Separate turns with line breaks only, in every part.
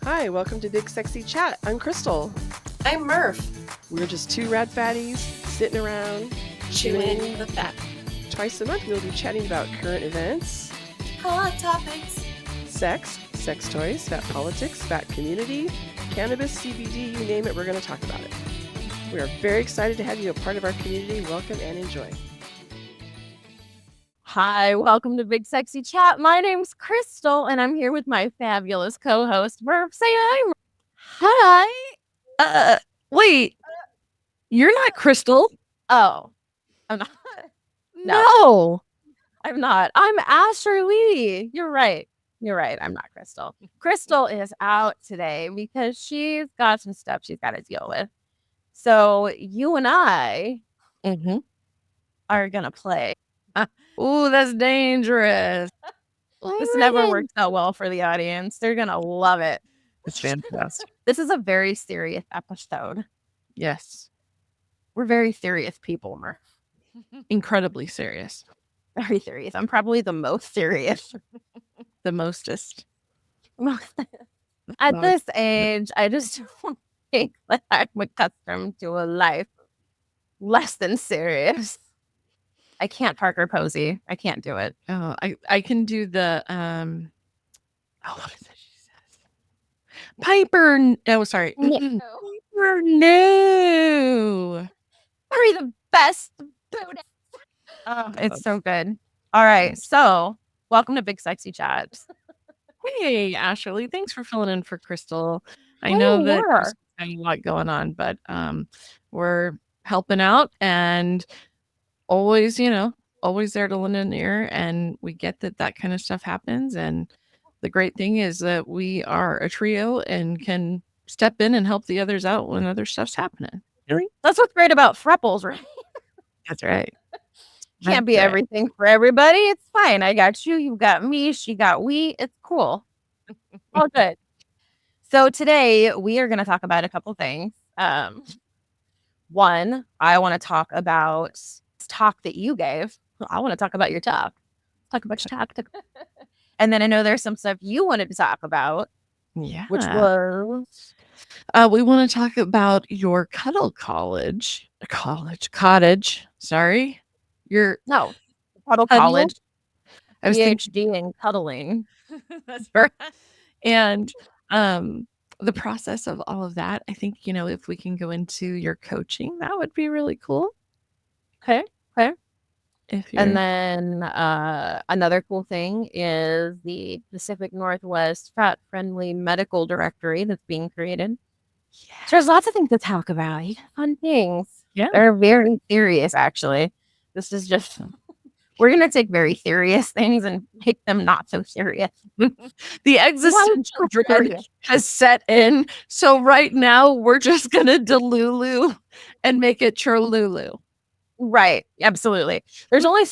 Hi, welcome to Big Sexy Chat. I'm Chrystal.
I'm Merf.
We're just two rad fatties sitting around,
Chewing the fat.
Twice a month we'll be chatting about current events,
Hot topics.
sex toys, fat politics, fat community, cannabis, CBD, you name it, we're going to talk about it. We are very excited to have you a part of our community. Welcome and enjoy.
Hi, welcome to Big Sexy Chat. My name's Chrystal, and I'm here with my fabulous co-host, Merf. Say hi.
Hi. Wait. You're not Chrystal.
Oh, I'm not.
No.
I'm not. I'm Asherlee. You're right. I'm not Chrystal. Chrystal is out today because she's got some stuff she's got to deal with. So you and I are going to play.
Ooh, that's dangerous.
This never works out well for the audience. They're going to love it.
It's fantastic.
This is a very serious episode.
Yes.
We're very serious people, Merf.
Incredibly serious.
Very serious. I'm probably the most serious.
The mostest.
At this age, I just don't think that I'm accustomed to a life less than serious. I can't Parker Posey. I can't do it.
Oh, I can do the what is that she says? Piper. Oh, sorry.
No.
Piper. No.
Hurry the best. Oh, it's so good. All right. So welcome to Big Sexy Chat.
Hey, Asherlee. Thanks for filling in for Chrystal. I know that there's a lot going on, but we're helping out and always, always there to lend an ear. And we get that kind of stuff happens. And the great thing is that we are a trio and can step in and help the others out when other stuff's happening.
That's what's great about Frepples, right?
That's right.
Can't be everything for everybody. It's fine. I got you. You got me. She got we. It's cool. All good. So today we are going to talk about a couple things. One, I want to talk about this talk that you gave. I want to talk about your talk. Talk about your talk. And then I know there's some stuff you wanted to talk about.
Yeah.
Which was?
We want to talk about your cuddle cottage. Sorry. Your
cuddle college. I was PhD in cuddling.
That's right. And the process of all of that, I think, if we can go into your coaching, that would be really cool.
Okay. And then another cool thing is the Pacific Northwest Fat Friendly Medical Directory that's being created. Yeah. So there's lots of things to talk about. Fun things.
Yeah.
They're very serious, actually. This is just, we're going to take very serious things and make them not so serious.
The existential dread has set in. So right now, we're just going to delulu and make it churlulu.
Right. Absolutely. There's only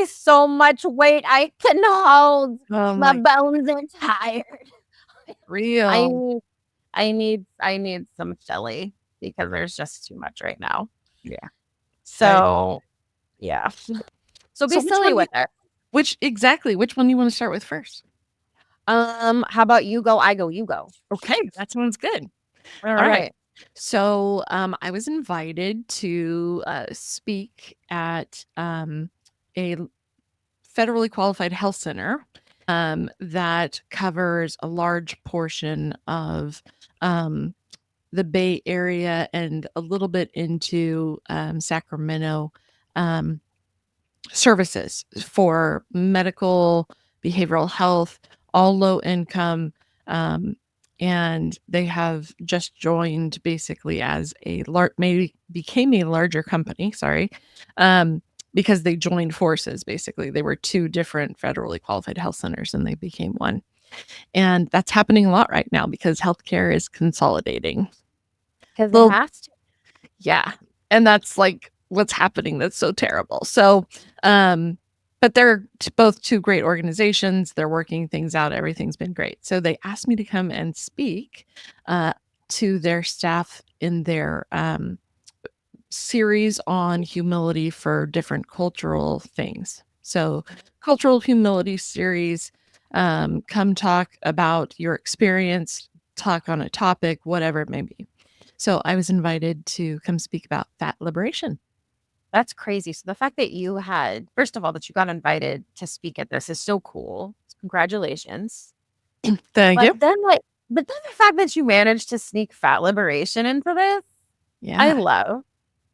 so much weight I can hold. My bones are tired.
Real.
I need some Shelly because there's just too much right now.
Yeah.
So yeah. So be silly with her.
Which one do you want to start with first?
How about you go, I go, you go.
Okay, that sounds good.
All right.
So I was invited to speak at a federally qualified health center that covers a large portion of the Bay Area and a little bit into Sacramento services for medical, behavioral health, all low income. And they have just joined basically as became a larger company, because they joined forces. Basically, they were two different federally qualified health centers and they became one. And that's happening a lot right now because healthcare is consolidating.
Because it has to.
Yeah. And that's like what's happening. That's so terrible. So, but they're both two great organizations. They're working things out. Everything's been great. So they asked me to come and speak to their staff in their series on humility for different cultural things. So cultural humility series come talk about your experience, talk on a topic, whatever it may be. So I was invited to come speak about fat liberation.
That's crazy. So the fact that you had, first of all, that you got invited to speak at this is so cool. Congratulations.
Thank you.
But then the fact that you managed to sneak fat liberation into this, I
Yeah.
love.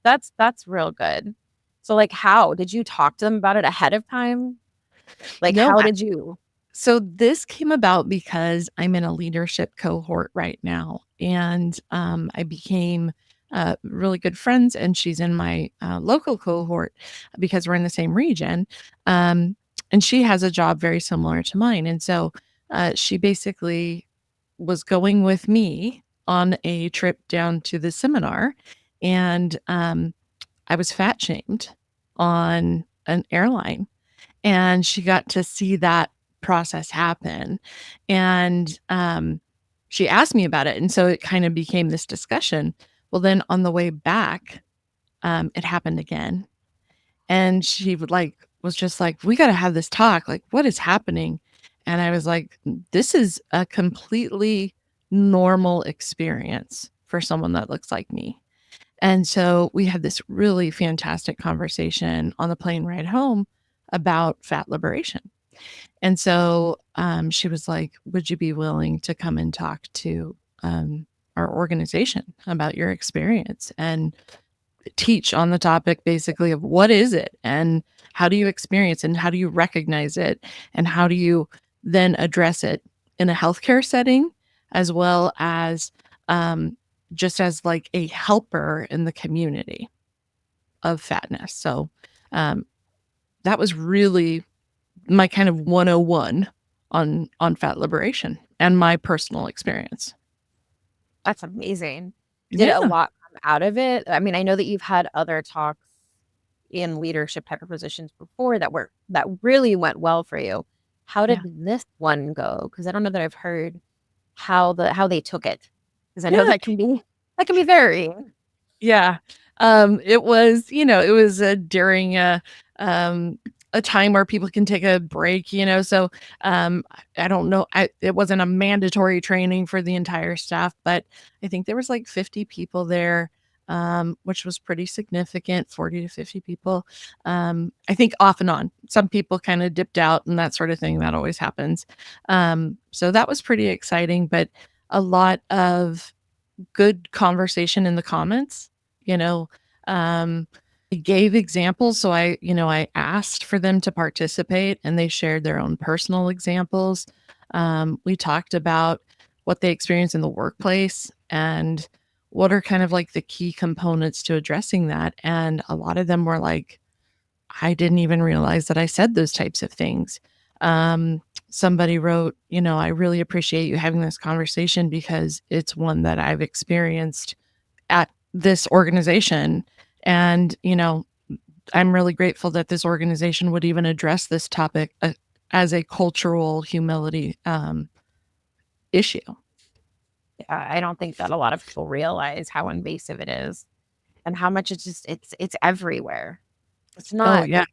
That's real good. So like how did you talk to them about it ahead of time? Like
No,
how did you?
so this came about because I'm in a leadership cohort right now, and I became really good friends, and she's in my local cohort because we're in the same region, um, and she has a job very similar to mine, and so she basically was going with me on a trip down to the seminar, and I was fat shamed on an airline, and she got to see that process happen. And she asked me about it. And so it kind of became this discussion. Well, then on the way back, it happened again. And she was just like, we got to have this talk. Like, what is happening? And I was like, this is a completely normal experience for someone that looks like me. And so we had this really fantastic conversation on the plane ride home about fat liberation. And so she was like, would you be willing to come and talk to our organization about your experience and teach on the topic basically of what is it and how do you experience and how do you recognize it and how do you then address it in a healthcare setting as well as just as like a helper in the community of fatness. So that was really my kind of 101 on fat liberation and my personal experience.
That's amazing. Did a
Yeah.
lot come out of it? I mean, I know that you've had other talks in leadership type of positions before that really went well for you. How
Yeah.
did this one go? Because I don't know that I've heard how they took it. Because I know
Yeah.
that can be varying.
Yeah. It was, it was during a time where people can take a break, so I don't know. It wasn't a mandatory training for the entire staff, but I think there was like 50 people there, which was pretty significant, 40 to 50 people. I think off and on. Some people kind of dipped out and that sort of thing. That always happens. So that was pretty exciting, but a lot of good conversation in the comments, you know. I gave examples. So I asked for them to participate and they shared their own personal examples. We talked about what they experience in the workplace and what are kind of like the key components to addressing that. And a lot of them were like, I didn't even realize that I said those types of things. Somebody wrote, I really appreciate you having this conversation because it's one that I've experienced at this organization. And, I'm really grateful that this organization would even address this topic as a cultural humility issue.
Yeah, I don't think that a lot of people realize how invasive it is and how much it's everywhere. It's
Oh,
not
yeah.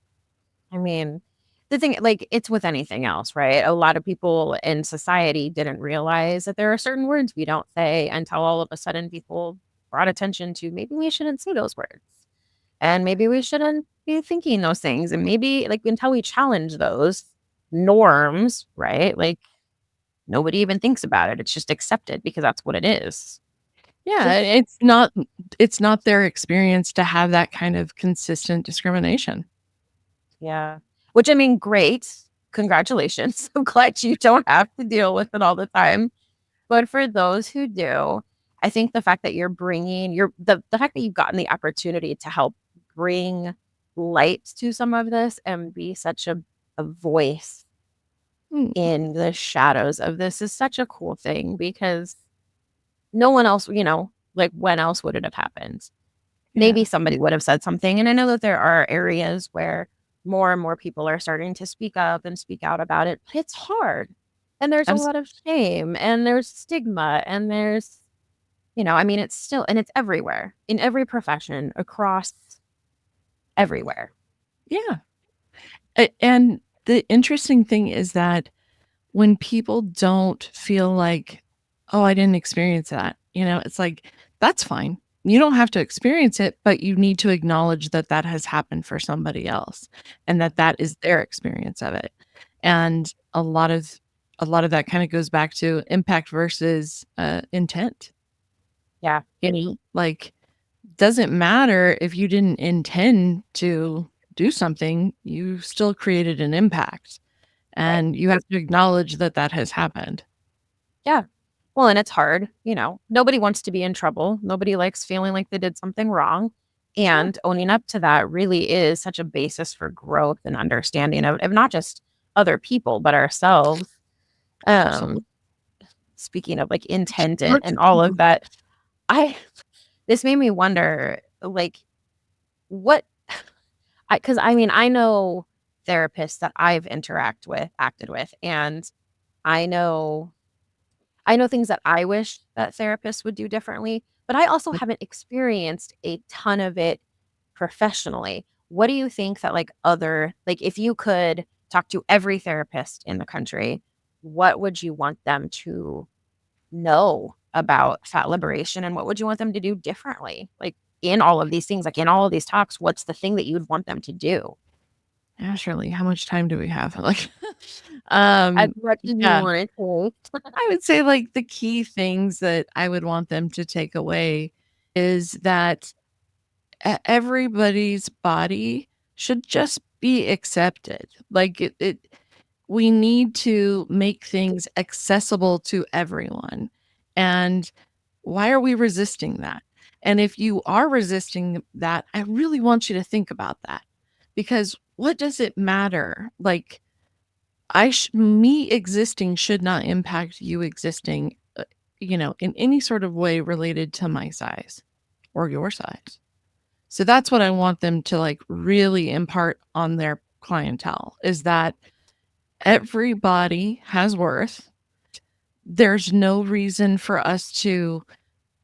I mean, the thing like, it's with anything else, right? A lot of people in society didn't realize that there are certain words we don't say until all of a sudden people brought attention to maybe we shouldn't say those words. And maybe we shouldn't be thinking those things. And maybe like until we challenge those norms, right? Like nobody even thinks about it. It's just accepted because that's what it is.
Yeah,
So
it's not their experience to have that kind of consistent discrimination.
yeah. Which I mean, great. Congratulations. I'm glad you don't have to deal with it all the time. But for those who do, I think the fact that you're bringing the fact that you've gotten the opportunity to help bring light to some of this and be such a voice
Mm,
in the shadows of this is such a cool thing because no one else, like when else would it have happened?
yeah.
Maybe somebody would have said something. And I know that there are areas where more and more people are starting to speak up and speak out about it, but it's hard. And there's a
Abs-
lot of shame and there's stigma and there's, I mean, it's still, and it's everywhere in every profession across everywhere.
yeah. And the interesting thing is that when people don't feel like, oh, I didn't experience that, it's like, that's fine. You don't have to experience it, but you need to acknowledge that that has happened for somebody else and that that is their experience of it. And a lot of that kind of goes back to impact versus intent.
Yeah.
Like, doesn't matter if you didn't intend to do something, you still created an impact. And you have to acknowledge that that has happened.
Yeah. Well, and it's hard, nobody wants to be in trouble. Nobody likes feeling like they did something wrong. And owning up to that really is such a basis for growth and understanding of not just other people, but ourselves. Speaking of like intent and all of that, this made me wonder, like, what, because I know therapists that I've acted with, and I know things that I wish that therapists would do differently, but I also haven't experienced a ton of it professionally. What do you think that if you could talk to every therapist in the country, what would you want them to know about fat liberation, and what would you want them to do differently? Like in all of these things, like in all of these talks, what's the thing that you'd want them to do?
Asherlee, how much time do we have? Like,
As much as you
yeah,
want to.
I would say like the key things that I would want them to take away is that everybody's body should just be accepted. Like we need to make things accessible to everyone. And why are we resisting that? And if you are resisting that, I really want you to think about that, because what does it matter? Like, me existing should not impact you existing, in any sort of way related to my size or your size. So that's what I want them to like really impart on their clientele, is that everybody has worth. There's no reason for us to,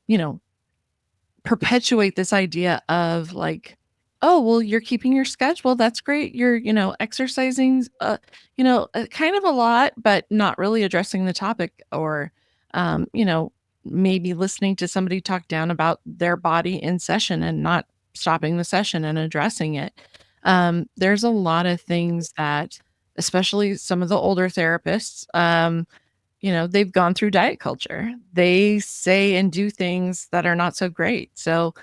you know, perpetuate this idea of like, oh, well, you're keeping your schedule. That's great. You're, exercising, kind of a lot, but not really addressing the topic, or, um, you know, maybe listening to somebody talk down about their body in session and not stopping the session and addressing it. There's a lot of things that, especially some of the older therapists, they've gone through diet culture. They say and do things that are not so great. So I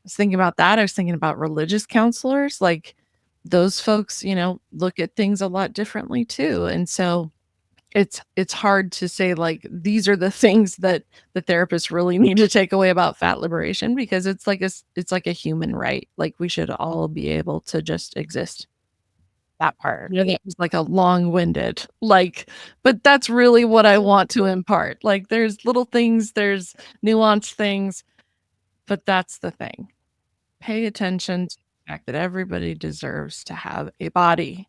was thinking about that. I was thinking about religious counselors. Like, those folks, look at things a lot differently too. And so it's hard to say like these are the things that the therapists really need to take away about fat liberation, because it's like a human right. Like, we should all be able to just exist.
That part.
That was like a long-winded, like, but that's really what I want to impart. Like, there's little things, there's nuanced things, but that's the thing. Pay attention to the fact that everybody deserves to have a body.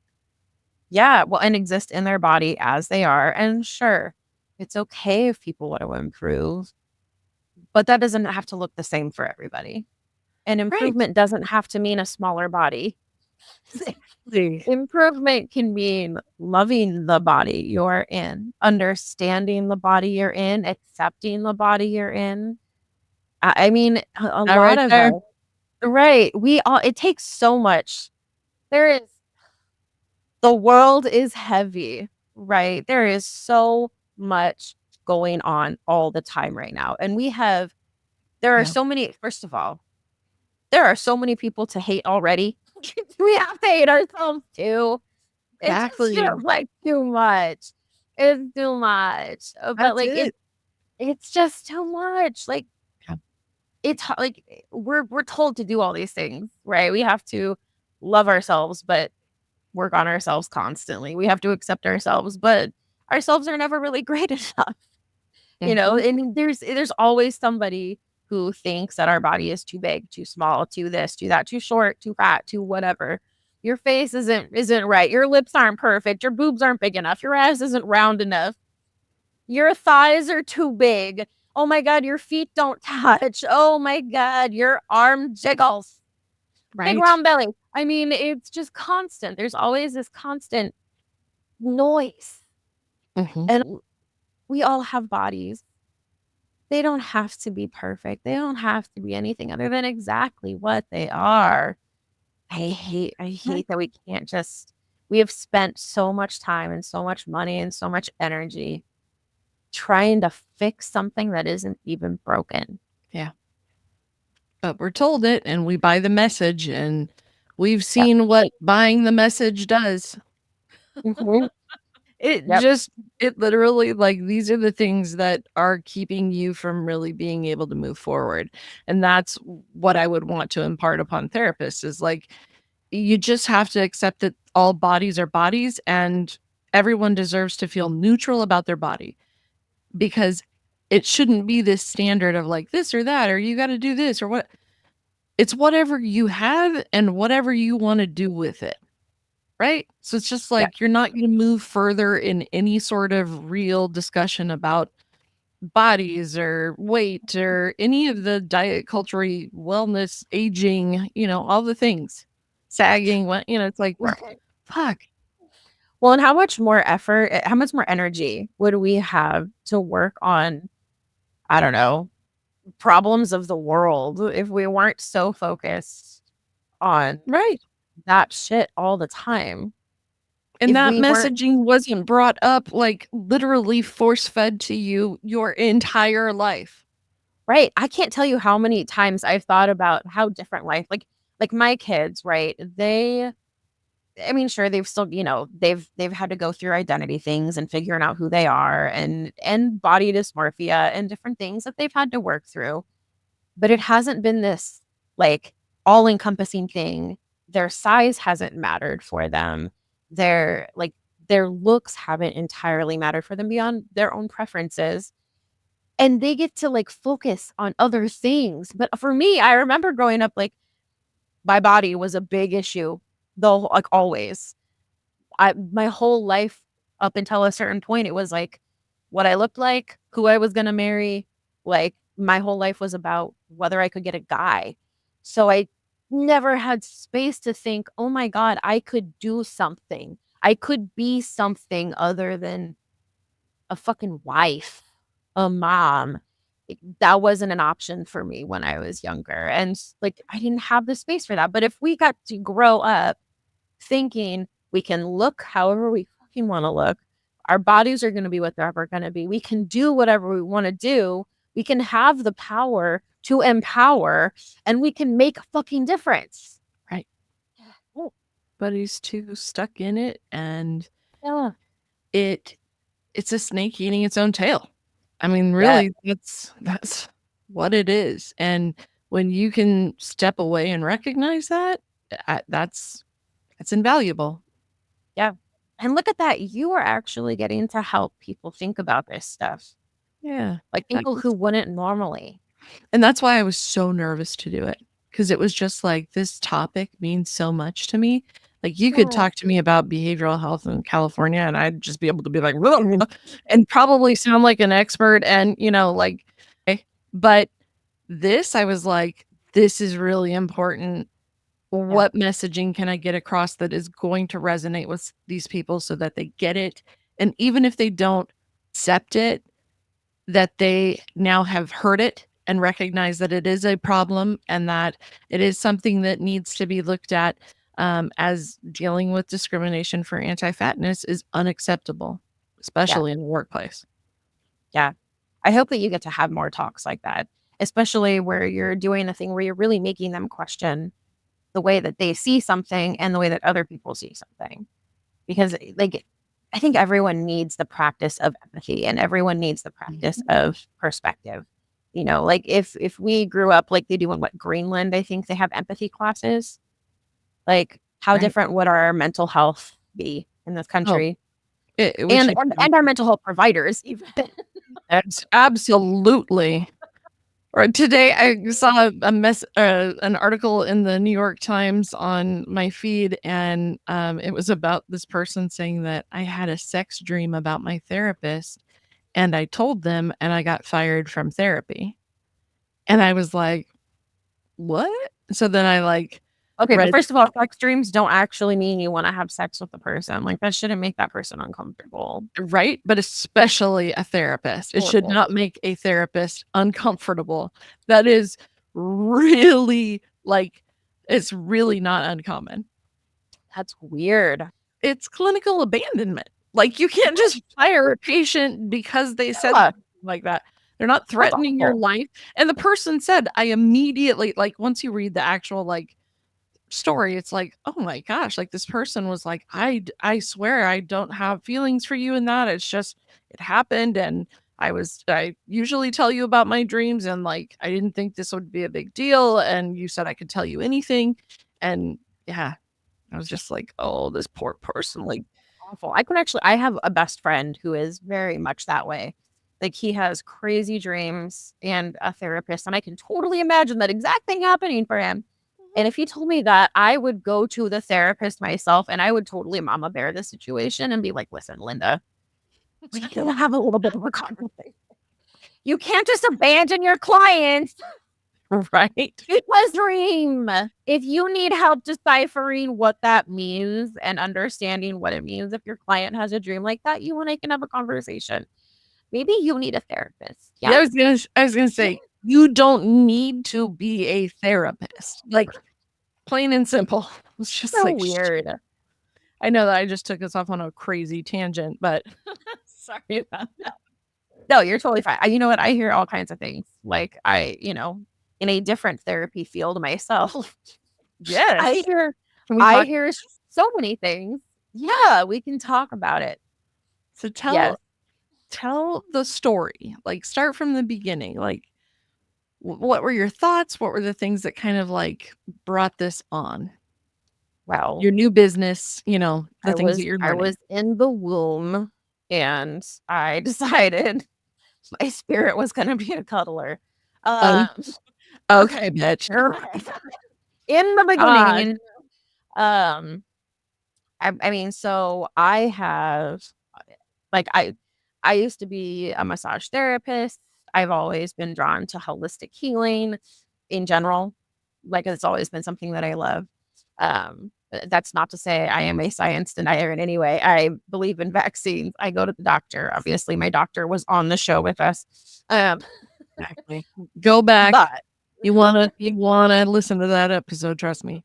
Yeah, well, and exist in their body as they are. And sure, it's okay if people want to improve, but that doesn't have to look the same for everybody. And
Right.
improvement doesn't have to mean a smaller body. Improvement can mean loving the body you're in, understanding the body you're in, accepting the body you're in. I mean, a
That
lot
right
of
there.
us, right? It takes so much. There is, the world is heavy, right? There is so much going on all the time right now. And there are
Yeah.
so many, first of all, there are so many people to hate already. We have to hate ourselves too. It just
Exactly.
feels like too much. It's too much. But
That's
like
it.
it's just too much. Like
Yeah.
like we're told to do all these things, right? We have to love ourselves, but work on ourselves constantly. We have to accept ourselves, but ourselves are never really great enough.
Mhm.
And there's always somebody who thinks that our body is too big, too small, too this, too that, too short, too fat, too whatever. Your face isn't right. Your lips aren't perfect. Your boobs aren't big enough. Your ass isn't round enough. Your thighs are too big. Oh my god, your feet don't touch. Oh my god, your arm jiggles. Big
Right.
round belly. I mean, it's just constant. There's always this constant noise.
Mhm.
And we all have bodies. They don't have to be perfect. They don't have to be anything other than exactly what they are. I hate that we can't just we have spent so much time and so much money and so much energy trying to fix something that isn't even broken.
Yeah. But we're told it and we buy the message, and we've
Yep.
seen what buying the message does.
Mhm.
It
Yep.
just it literally, like, these are the things that are keeping you from really being able to move forward. And that's what I would want to impart upon therapists is like, you just have to accept that all bodies are bodies, and everyone deserves to feel neutral about their body, because it shouldn't be this standard of like this or that, or you got to do this or what. It's whatever you have and whatever you want to do with it. Right? So it's just
Yeah.
like you're not going to move further in any sort of real discussion about bodies or weight or any of the diet culture, wellness, aging, all the things. Sagging, it's like,
Right.
fuck.
Well, and how much more effort, how much more energy would we have to work on, I don't know, problems of the world if we weren't so focused on
Right.
that shit all the time?
And
If
that
we weren't
messaging wasn't brought up, like, literally force fed to you your entire life.
right, I can't tell you how many times I've thought about how different life, like my kids, right? I mean, sure, they've still, they've had to go through identity things and figuring out who they are and body dysmorphia and different things that they've had to work through. But it hasn't been this like all-encompassing thing. Their size hasn't mattered for them. Their looks haven't entirely mattered for them beyond their own preferences. And they get to like focus on other things. But for me, I remember growing up, like my body was a big issue, though, like always. My whole life up until a certain point, it was like what I looked like, who I was gonna marry. Like my whole life was about whether I could get a guy. So I never had space to think, oh my God, I could do something. I could be something other than a fucking wife, a mom. That wasn't an option for me when I was younger. And like I didn't have the space for that. But if we got to grow up thinking we can look however we fucking want to look. Our bodies are going to be what they're ever going to be. We can do whatever we want to do. We can have the power to empower and we can make a fucking difference.
Right. But he's too stuck in it, and
Yeah.
it's a snake eating its own tail. I mean,
Yeah.
really, that's what it is. And when you can step away and recognize that, that's invaluable.
Yeah. And look at that. You are actually getting to help people think about this stuff.
Yeah.
Like
That
people
was
who wouldn't normally.
And that's why I was so nervous to do it, because it was just like, this topic means so much to me. Like, you could
Yeah.
talk to me about behavioral health in California, and I'd just be able to be like, and probably sound like an expert and, like, eh, but this, I was like, this is really important.
Yeah.
What messaging can I get across that is going to resonate with these people so that they get it? And even if they don't accept it, that they now have heard it and recognize that it is a problem and that it is something that needs to be looked at, as dealing with discrimination for anti-fatness is unacceptable,
Yeah.
especially in the workplace.
Yeah. I hope that you get to have more talks like that, especially where you're doing a thing where you're really making them question the way that they see something and the way that other people see something. Because, like, I think everyone needs the practice of empathy and everyone needs the practice of perspective. Like if we grew up like they do in what Greenland, I think they have empathy classes. Like, how
Right.
different would our mental health be in this
Oh,
country?
it would
And
change
and, and our
everything.
mental health providers, even.
Absolutely. Or today I saw an article in the New York Times on my feed, and it was about this person saying that I had a sex dream about my therapist, and I told them, and I got fired from therapy. And I was like, "What?" So then I, like,
Okay, but
Right.
first of all, sex dreams don't actually mean you want to have sex with the person. Like that shouldn't make that person uncomfortable.
Right? But especially a therapist. It should
Horrible.
not make a therapist uncomfortable. That is really like, it's really not uncommon.
That's weird.
It's clinical abandonment. Like, you can't just fire a patient because they said
Yeah.
something like that. They're not threatening your
awful.
life. And the person said, I immediately, like, once you read the actual, like, story, it's like, oh my gosh, like this person was like, I swear I don't have feelings for you in that. It's just it happened, and I usually tell you about my dreams, and like I didn't think this would be a big deal, and you said I could tell you anything. And yeah, I was just like, oh, this poor person. Like,
Awful. I have a best friend who is very much that way. Like he has crazy dreams and a therapist, and I can totally imagine that exact thing happening for him. And if he told me that, I would go to the therapist myself and I would totally mama bear the situation and be like, listen, Linda, we need to have a little bit of a conversation. You can't just abandon your clients.
right.
It was dream. If you need help deciphering what that means and understanding what it means, if your client has a dream like that, you and I can have a conversation. Maybe you need a therapist.
Yeah, I was gonna say, you don't need to be a therapist. Like, plain and simple. It's just
So
like
weird.
I know that I just took us off on a crazy tangent, but sorry about that.
No, you're totally fine. You know what? I hear all kinds of things. Like in a different therapy field myself,
Yes.
I hear
Can we
I
talk?
hear so many things. Yeah, we can talk about it.
So
Yes.
tell the story. Like, start from the beginning. Like, what were your thoughts? What were the things that kind of like brought this on?
Well,
Your new business, the things that you're
I
learning.
was in the womb and I decided my spirit was going to be a cuddler.
Oh,
Um,
okay, bitch.
in the
God.
beginning, um, I mean, so I have like I used to be a massage therapist. I've always been drawn to holistic healing in general. Like it's always been something that I love. That's not to say I am a science denier in any way. I believe in vaccines. I go to the doctor. Obviously, my doctor was on the show with us.
Exactly. Go back.
But
You wanna listen to that episode, trust me.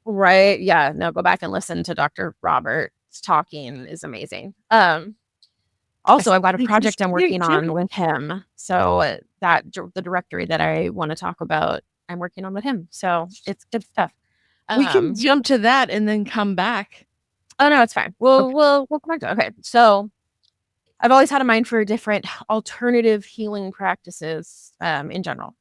right, yeah, no, go back and listen to Dr. Roberts talking is amazing. Also, I've got a project I'm working on with him. So the directory that I want to talk about, I'm working on with him. So it's good stuff.
We can jump to that and then come back.
Oh no, it's fine. We'll come back to it. Okay. So I've always had a mind for different alternative healing practices in general.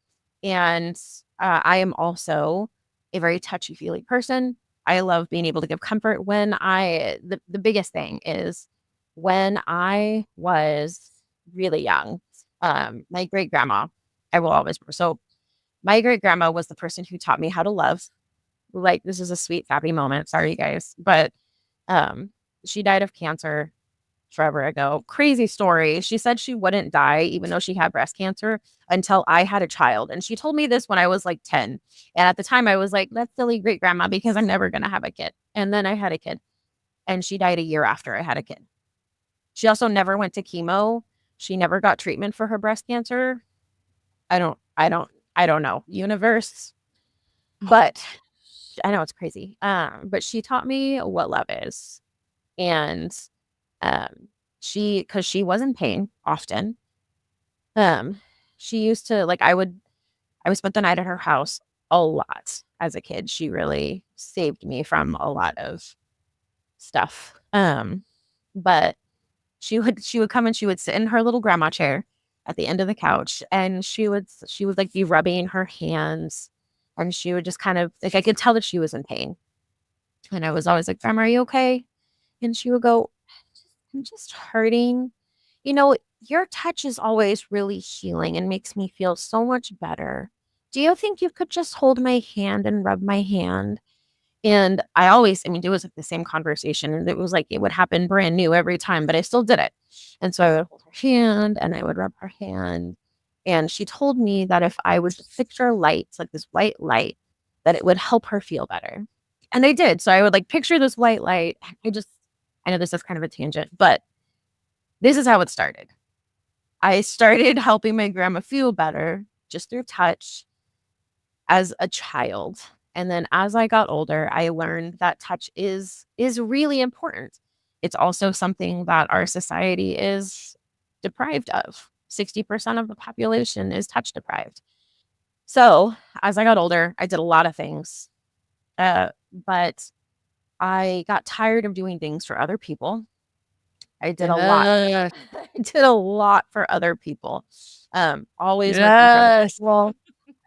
And I am also a very touchy-feely person. I love being able to give comfort the biggest thing is when I was really young, my great grandma, I will always, so my great grandma was the person who taught me how to love. Like, this is a sweet, happy moment. Sorry, you guys. But um, she died of cancer forever ago. Crazy story. She said she wouldn't die, even though she had breast cancer, until I had a child. And she told me this when I was like 10. And at the time, I was like, that's silly, great grandma, because I'm never going to have a kid. And then I had a kid. And she died a year after I had a kid. She also never went to chemo. She never got treatment for her breast cancer. I don't know. Universe. But I know it's crazy. But she taught me what love is. And because she was in pain often, she used to like I would spend the night at her house a lot as a kid. She really saved me from a lot of stuff. But she would come and she would sit in her little grandma chair at the end of the couch, and she would like be rubbing her hands, and she would just kind of like I could tell that she was in pain. And I was always like, Grandma, are you okay? And she would go, I'm just hurting. You know, your touch is always really healing and makes me feel so much better. Do you think you could just hold my hand and rub my hand? And I mean, it was like the same conversation. And it was like it would happen brand new every time, but I still did it. And so I would hold her hand and I would rub her hand. And she told me that if I would just picture lights, like this white light, that it would help her feel better. And they did. So I would like picture this white light. I know this is kind of a tangent, but this is how it started. I started helping my grandma feel better just through touch as a child. And then as I got older, I learned that touch is really important. It's also something that our society is deprived of. 60% of the population is touch deprived. So as I got older, I did a lot of things, but I got tired of doing things for other people. I did a lot.
Yes.
I did a lot for other people. Always working for other
Yes.
people,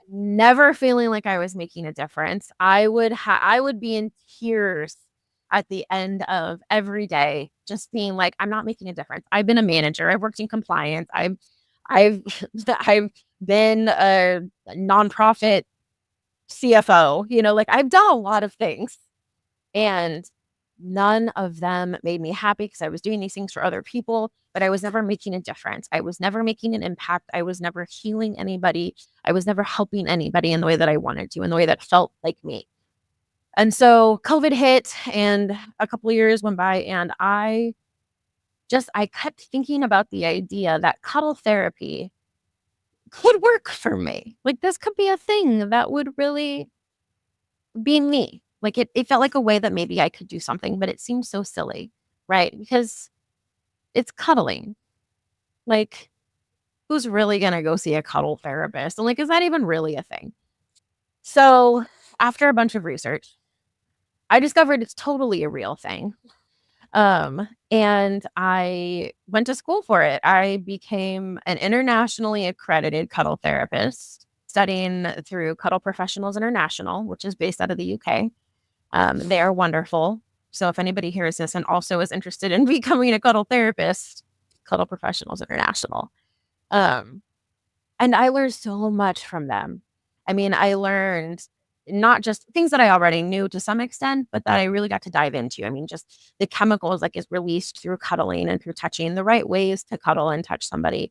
never feeling like I was making a difference. I would be in tears at the end of every day, just being like, I'm not making a difference. I've been a manager. I've worked in compliance. I've I've been a nonprofit CFO. Like I've done a lot of things, and none of them made me happy because I was doing these things for other people, but I was never making a difference. I was never making an impact. I was never healing anybody. I was never helping anybody in the way that I wanted to, in the way that felt like me. And so COVID hit and a couple of years went by, and I kept thinking about the idea that cuddle therapy could work for me. Like this could be a thing that would really be me. Like it felt like a way that maybe I could do something, but it seemed so silly, right? Because it's cuddling. Like, who's really gonna go see a cuddle therapist? And like, is that even really a thing? So after a bunch of research, I discovered it's totally a real thing. And I went to school for it. I became an internationally accredited cuddle therapist, studying through Cuddle Professionals International, which is based out of the UK. They are wonderful. So if anybody hears this and also is interested in becoming a cuddle therapist, Cuddle Professionals International. Um, and I learned so much from them. I mean, I learned not just things that I already knew to some extent, but that I really got to dive into. I mean, just the chemicals like is released through cuddling and through touching, the right ways to cuddle and touch somebody.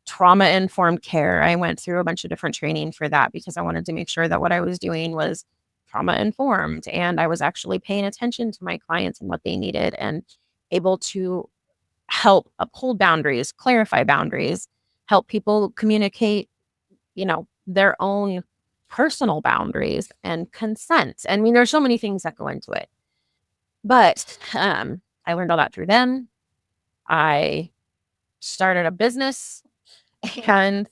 Trauma informed care. I went through a bunch of different training for that because I wanted to make sure that what I was doing was trauma informed and I was actually paying attention to my clients and what they needed and able to help uphold boundaries, clarify boundaries, help people communicate, their own personal boundaries and consent. I mean, there's so many things that go into it. But I learned all that through them. I started a business and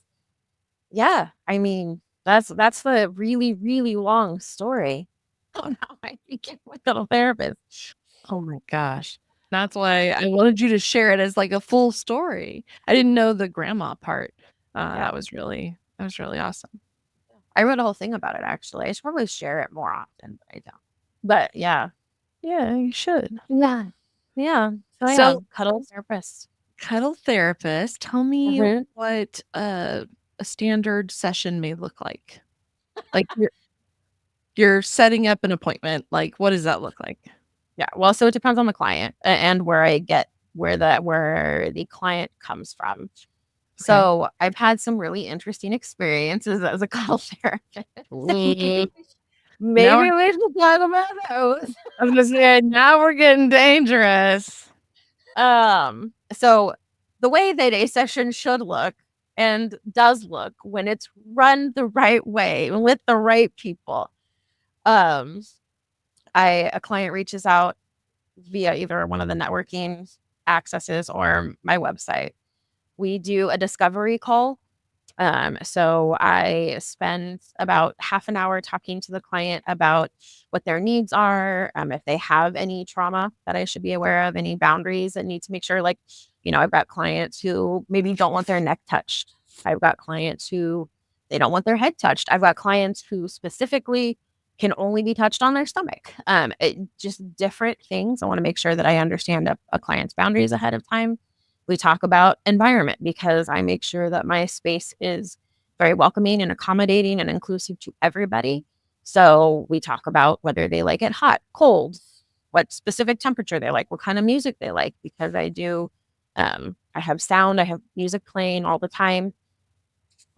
yeah, I mean, that's the really, really long story on how I became a little therapist.
Oh my gosh. That's why I wanted you to share it as like a full story. I didn't know the grandma part. That was really awesome.
I wrote a whole thing about it actually. I should probably share it more often, but I don't. But yeah.
Yeah, you should.
Yeah. Yeah. So yeah,
So
cuddle therapist.
cuddle therapist, tell me
Mhm.
what a standard session may look like. Like you're setting up an appointment. Like what does that look like?
Yeah. Well, so it depends on the client and where I get where the client comes from.
Okay.
So I've had some really interesting experiences as a cuddle therapist.
Now
Maybe we should talk about those.
I was gonna say now we're getting dangerous.
So the way that a session should look and does look when it's run the right way with the right people. Um, a client reaches out via either one of the networking accesses or my website. We do a discovery call. So I spend about half an hour talking to the client about what their needs are, if they have any trauma that I should be aware of, any boundaries that need to make sure, like, I've got clients who maybe don't want their neck touched. I've got clients who they don't want their head touched. I've got clients who specifically can only be touched on their stomach. Just different things. I want to make sure that I understand a client's boundaries ahead of time. We talk about environment because I make sure that my space is very welcoming and accommodating and inclusive to everybody. So we talk about whether they like it hot, cold, what specific temperature they like, what kind of music they like, because I have sound, I have music playing all the time,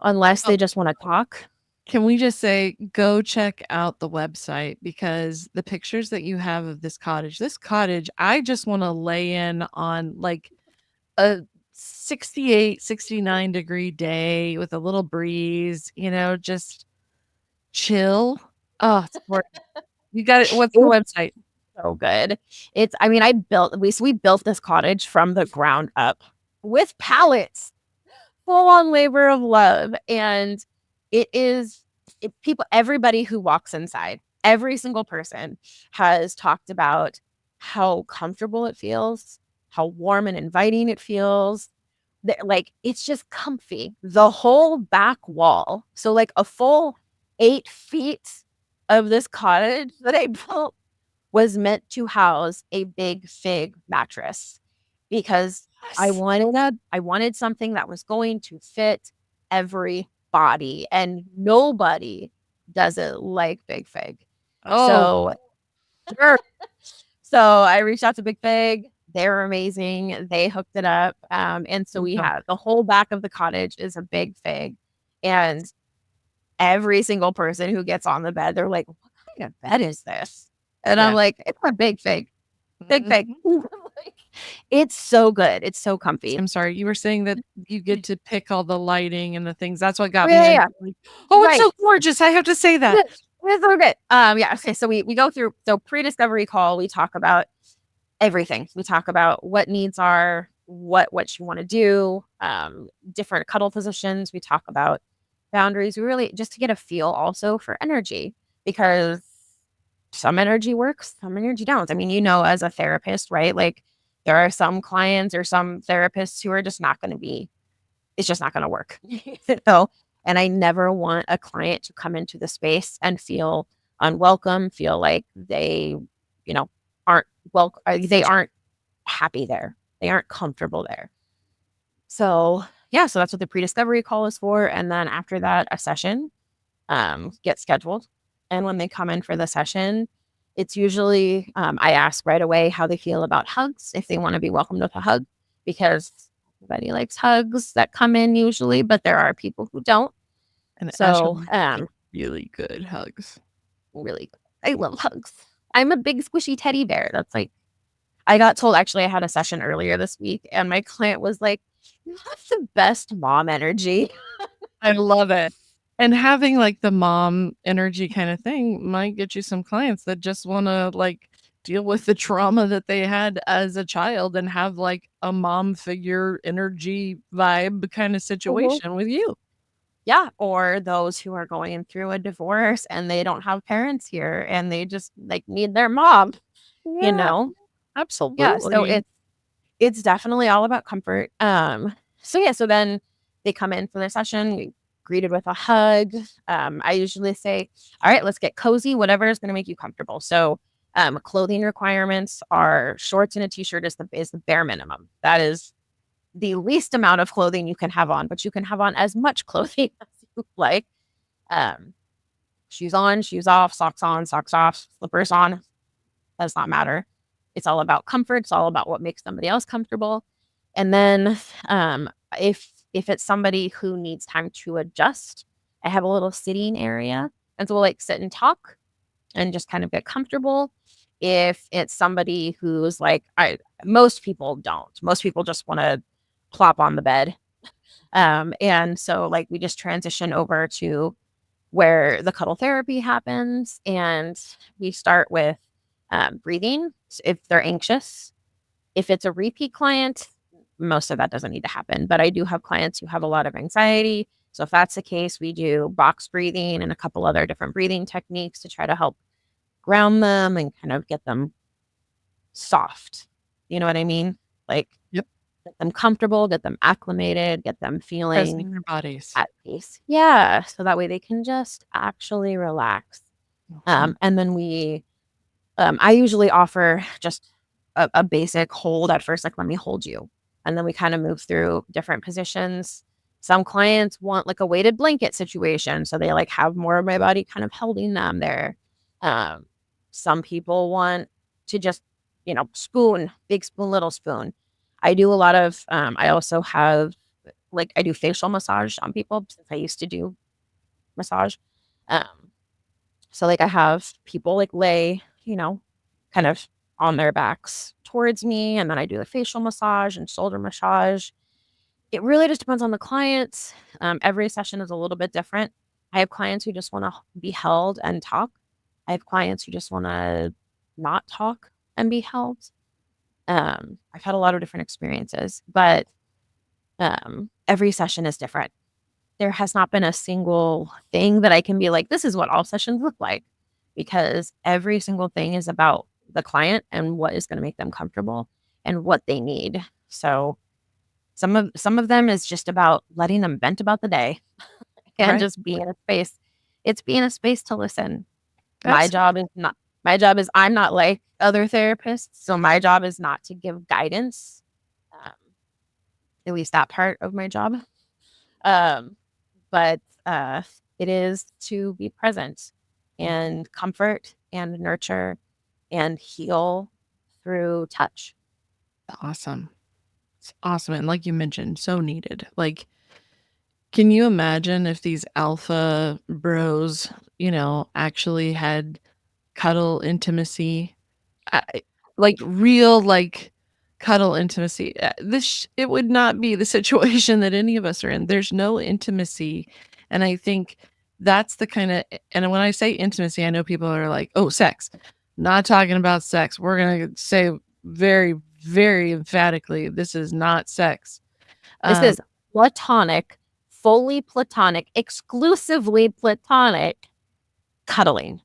unless they just want to talk.
Can we just say, go check out the website, because the pictures that you have of this cottage, I just want to lay in on like a 68, 69-degree day with a little breeze, just chill. Oh, it's you got it. What's the website?
So good. We built this cottage from the ground up with pallets, full on labor of love. And everybody who walks inside, every single person has talked about how comfortable it feels, how warm and inviting it feels. Like, it's just comfy. The whole back wall. So like a full 8 feet of this cottage that I built was meant to house a big fig mattress, because I wanted something that was going to fit every body, and nobody does it like Big Fig.
Oh,
Sure. So I reached out to Big Fig. They were amazing. They hooked it up. And so we have the whole back of the cottage is a Big Fig. And every single person who gets on the bed, they're like, what kind of bed is this? And I'm like, it's a Big Fig. Big Fig. Like, it's so good. It's so comfy.
I'm sorry, you were saying that you get to pick all the lighting and the things. That's what got
Yeah,
me.
yeah.
Like, oh, it's so gorgeous. I have to say that.
It's so good. Yeah. Okay. So we go through, pre-discovery call, we talk about everything. We talk about what needs are, what you want to do, different cuddle positions. We talk about boundaries. We really just to get a feel also for energy, because some energy works, some energy don't. I mean, as a therapist, right? Like, there are some clients or some therapists who are just not going to be, it's just not going to work. And I never want a client to come into the space and feel unwelcome, feel like they, aren't they aren't happy there. They aren't comfortable there. So yeah, so that's what the pre-discovery call is for. And then after that, a session gets scheduled. And when they come in for the session, it's usually, I ask right away how they feel about hugs, if they want to be welcomed with a hug, because everybody likes hugs that come in usually, but there are people who don't.
And
so,
really good hugs.
Really good. I love hugs. I'm a big squishy teddy bear. That's like, I got told, actually, I had a session earlier this week, and my client was like, you have the best mom energy.
I love it. And having like the mom energy kind of thing might get you some clients that just want to like deal with the trauma that they had as a child and have like a mom figure energy vibe kind of situation with you.
Yeah. Or those who are going through a divorce and they don't have parents here and they just like need their mom,
Absolutely.
Yeah. So it's definitely all about comfort. So then they come in for their session, we greeted with a hug. I usually say, all right, let's get cozy, whatever is going to make you comfortable. So clothing requirements are shorts and a t-shirt is the bare minimum. That is the least amount of clothing you can have on, but you can have on as much clothing as you like. Shoes on, shoes off, socks on, socks off, slippers on. Does not matter. It's all about comfort. It's all about what makes somebody else comfortable. And then if it's somebody who needs time to adjust, I have a little sitting area. And so we'll like sit and talk and just kind of get comfortable. If it's somebody who's like, most people don't. Most people just want to plop on the bed. And so like we just transition over to where the cuddle therapy happens, and we start with breathing if they're anxious. If it's a repeat client, most of that doesn't need to happen. But I do have clients who have a lot of anxiety. So if that's the case, we do box breathing and a couple other different breathing techniques to try to help ground them and kind of get them soft. You know what I mean? Like,
Yep.
Get them comfortable, get them acclimated, get them feeling
Present in their bodies.
at peace. Yeah. So that way they can just actually relax. And then I usually offer just a basic hold at first, like, let me hold you. And then we kind of move through different positions. Some clients want like a weighted blanket situation. So they like have more of my body kind of holding them there. Some people want to just, spoon, big spoon, little spoon. I do a lot of, I also have I do facial massage on people since I used to do massage. Um, so like I have people like lay, kind of on their backs towards me, and then I do the facial massage and shoulder massage. It really just depends on the clients. Every session is a little bit different. I have clients who just want to be held and talk. I have clients who just want to not talk and be held. I've had a lot of different experiences, but every session is different. There has not been a single thing that I can be like, this is what all sessions look like, because every single thing is about the client and what is going to make them comfortable and what they need. So some of them is just about letting them vent about the day and just being in a space. It's being a space to listen. My job is I'm not like other therapists, so my job is not to give guidance. At least that part of my job. But it is to be present and comfort and nurture and heal through touch.
Awesome. It's awesome. And like you mentioned, so needed. Like, can you imagine if these alpha bros, actually had cuddle intimacy? Like real, like cuddle intimacy. It would not be the situation that any of us are in. There's no intimacy. And I think that's the kind of, and when I say intimacy, I know people are like, oh, sex. Not talking about sex. We're going to say very, very emphatically, this is not sex.
This is platonic, fully platonic, exclusively platonic cuddling.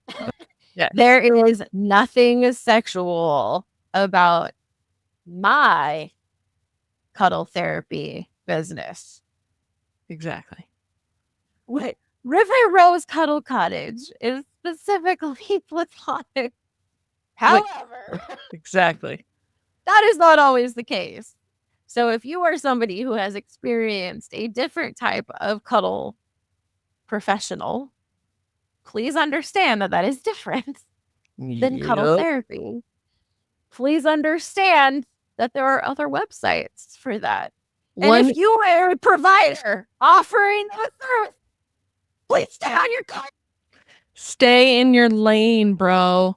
Yes.
There is nothing sexual about my cuddle therapy business.
Exactly.
Wait, River Rose Cuddle Cottage is specifically platonic. However,
exactly.
That is not always the case. So if you are somebody who has experienced a different type of cuddle professional, please understand that that is different than cuddle therapy. Please understand that there are other websites for that. And if you are a provider offering a service, please stay on your card.
Stay in your lane, bro.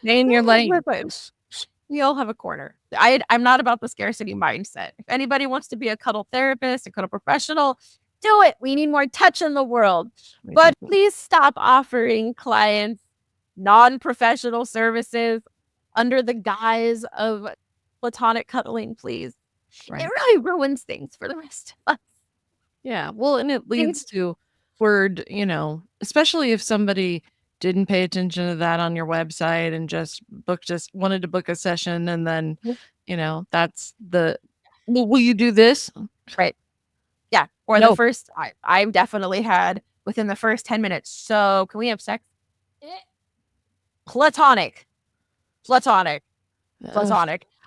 Stay in your lane.
We all have a corner. I'm not about the scarcity mindset. If anybody wants to be a cuddle therapist, a cuddle professional, do it. We need more touch in the world. But please stop offering clients non-professional services under the guise of platonic cuddling, please. Right. It really ruins things for the rest of us.
Yeah. Well, and it leads to word, especially if somebody didn't pay attention to that on your website and just wanted to book a session, and then, that's the, well, will you do this?
Right. Yeah. Or the first, I definitely had within the first 10 minutes. So can we have sex? Platonic.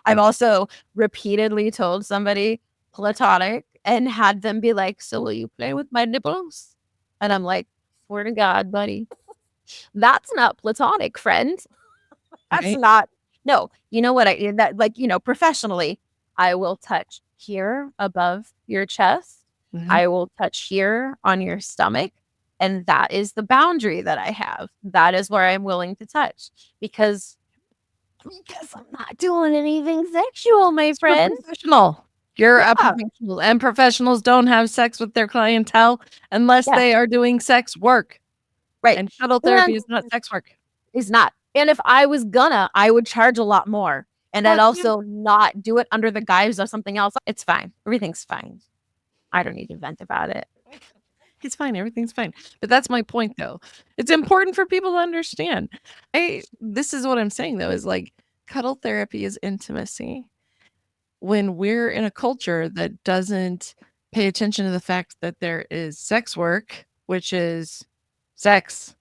I've also repeatedly told somebody platonic and had them be like, so will you play with my nipples? And I'm like, swear to God, buddy, that's not platonic, friend. That's not. No, you know what professionally, I will touch here above your chest. Mm-hmm. I will touch here on your stomach. And that is the boundary that I have. That is where I'm willing to touch because I'm not doing anything sexual, my friend.
Professional. You're a professional, and professionals don't have sex with their clientele unless they are doing sex work.
Right.
And cuddle therapy is not sex work.
It's not. And if I was gonna, I would charge a lot more. And I'd also not do it under the guise of something else. It's fine. Everything's fine. I don't need to vent about it.
It's fine. Everything's fine. But that's my point, though. It's important for people to understand. This is what I'm saying, though, is like cuddle therapy is intimacy. When we're in a culture that doesn't pay attention to the fact that there is sex work, which is sex,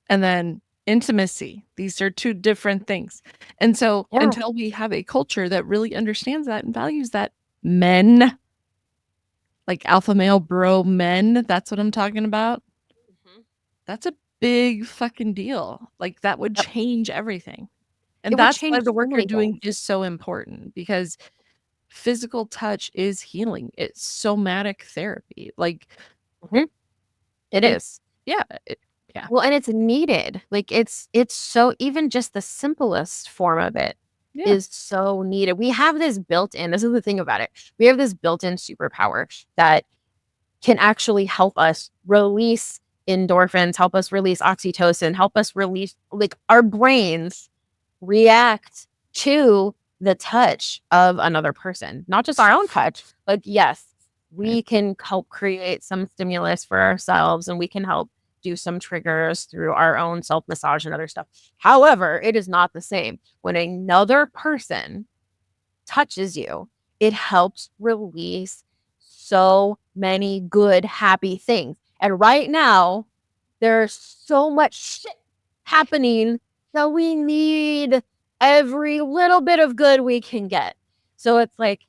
and then intimacy. These are two different things. And so until we have a culture that really understands that and values that, men, like alpha male bro men, that's what I'm talking about. Mm-hmm. That's a big fucking deal. Like that would change everything. And that's why the work you're doing is so important, because physical touch is healing. It's somatic therapy. Like
it is.
Yeah.
Well, and it's needed. Like it's so, even just the simplest form of it
Yeah.
is so needed. We have this built-in, this is the thing about it. We have this built-in superpower that can actually help us release endorphins, help us release oxytocin, help us release, like, our brains react to the touch of another person, not just our own touch, but yes, we can help create some stimulus for ourselves, and we can help do some triggers through our own self massage and other stuff. However, it is not the same when another person touches you. It helps release so many good, happy things. And right now, there's so much shit happening that we need every little bit of good we can get. So it's like,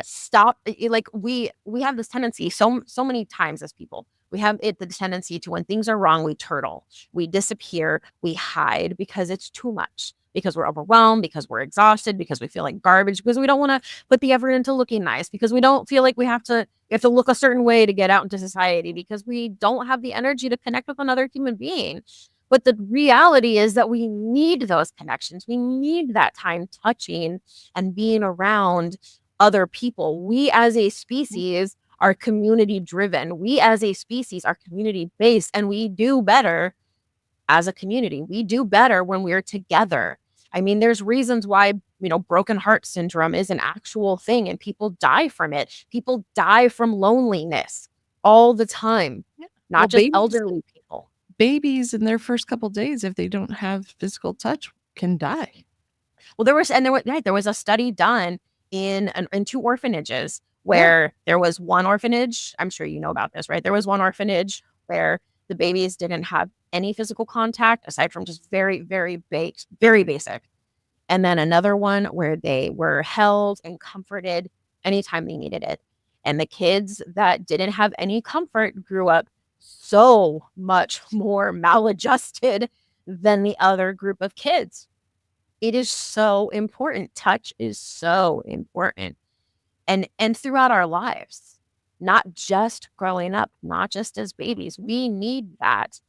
stop. Like, we have this tendency so many times as people, we have the tendency to, when things are wrong, we turtle, we disappear, we hide because it's too much, because we're overwhelmed, because we're exhausted, because we feel like garbage, because we don't want to put the effort into looking nice, because we don't feel like we have to look a certain way to get out into society, because we don't have the energy to connect with another human being. But the reality is that we need those connections. We need that time touching and being around other people. We as a species are community driven. We as a species are community based, and we do better as a community. We do better when we're together. I mean, there's reasons why, broken heart syndrome is an actual thing and people die from it. People die from loneliness all the time,
Yeah.
not
Well,
just elderly people.
babies in their first couple days, if they don't have physical touch, can die.
Well, there was a study done in 2 orphanages where there was one orphanage. I'm sure you know about this, right? There was one orphanage where the babies didn't have any physical contact aside from just very, very very basic. And then another one where they were held and comforted anytime they needed it. And the kids that didn't have any comfort grew up so much more maladjusted than the other group of kids. It is so important. Touch is so important. And throughout our lives, not just growing up, not just as babies. We need that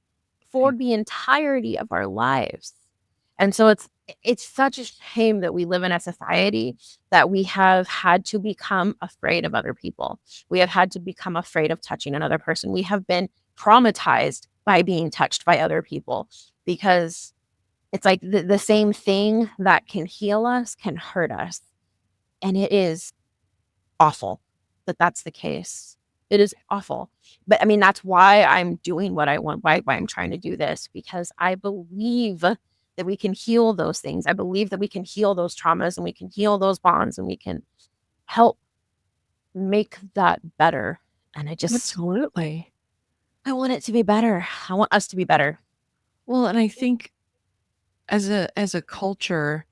for the entirety of our lives. And so it's such a shame that we live in a society that we have had to become afraid of other people. We have had to become afraid of touching another person. We have been traumatized by being touched by other people, because it's like the same thing that can heal us can hurt us. And it is awful that that's the case. It is awful. But I mean, that's why I'm doing what I want, why I'm trying to do this, because I believe that we can heal those things. I believe that we can heal those traumas, and we can heal those bonds, and we can help make that better. And
Absolutely.
I want it to be better. I want us to be better.
Well, and I think as a culture,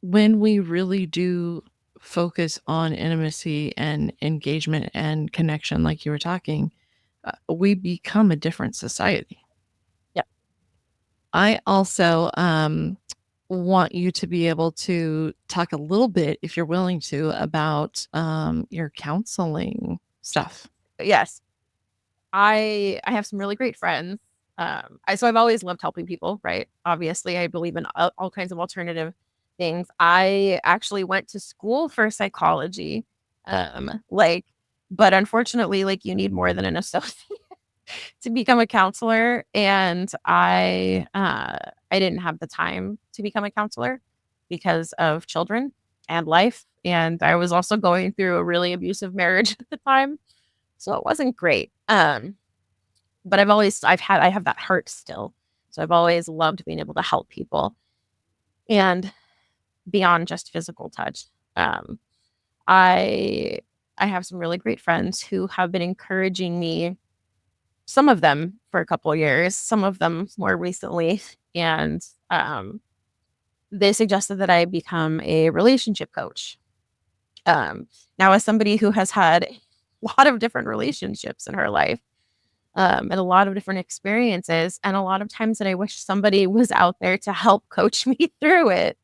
when we really do focus on intimacy and engagement and connection, like you were talking, we become a different society.
Yep.
I also want you to be able to talk a little bit, if you're willing to, about your counseling stuff.
Yes. I have some really great friends. I've always loved helping people, right? Obviously, I believe in all kinds of alternative things. I actually went to school for psychology, like, but unfortunately, like, you need more than an associate to become a counselor, and I didn't have the time to become a counselor because of children and life, and I was also going through a really abusive marriage at the time, so it wasn't great. But I have that heart still. So I've always loved being able to help people, and beyond just physical touch. Um, I I have some really great friends who have been encouraging me, some of them for a couple of years, some of them more recently, and they suggested that I become a relationship coach. Now, as somebody who has had a lot of different relationships in her life, and a lot of different experiences, and a lot of times that I wish somebody was out there to help coach me through it.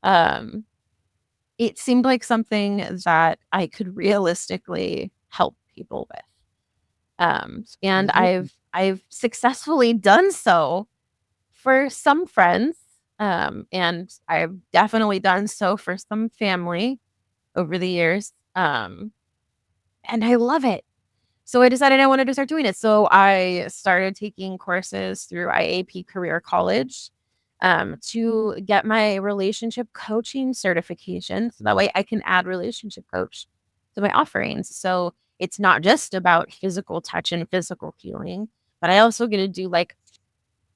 Um, it seemed like something that I could realistically help people with. And I've successfully done so for some friends. And I've definitely done so for some family over the years. And I love it. So I decided I wanted to start doing it. So I started taking courses through IAP Career College to get my relationship coaching certification. So that way I can add relationship coach to my offerings. So it's not just about physical touch and physical healing, but I also get to do like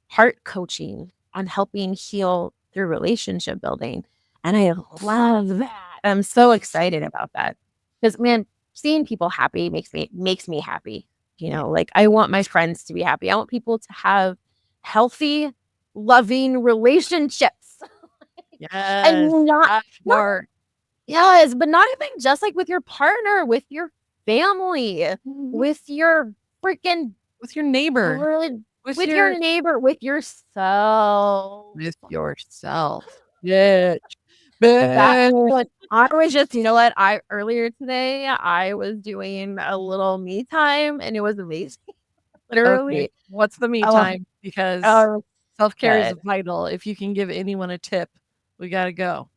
heart coaching on helping heal through relationship building. And I love that. I'm so excited about that. Because man, seeing people happy makes me happy. You know, like I want my friends to be happy. I want people to have healthy, loving relationships.
Yes.
And not yes, but not even just like with your partner, with your family, with your freaking
with your neighbor,
with your neighbor, with yourself.
Bitch.
I was just, you know what? Earlier today, I was doing a little me time and it was amazing. Literally.
Okay. What's the me
Oh,
time? Because
oh,
self-care is
good.
vital. If you can give anyone a tip, we got to go.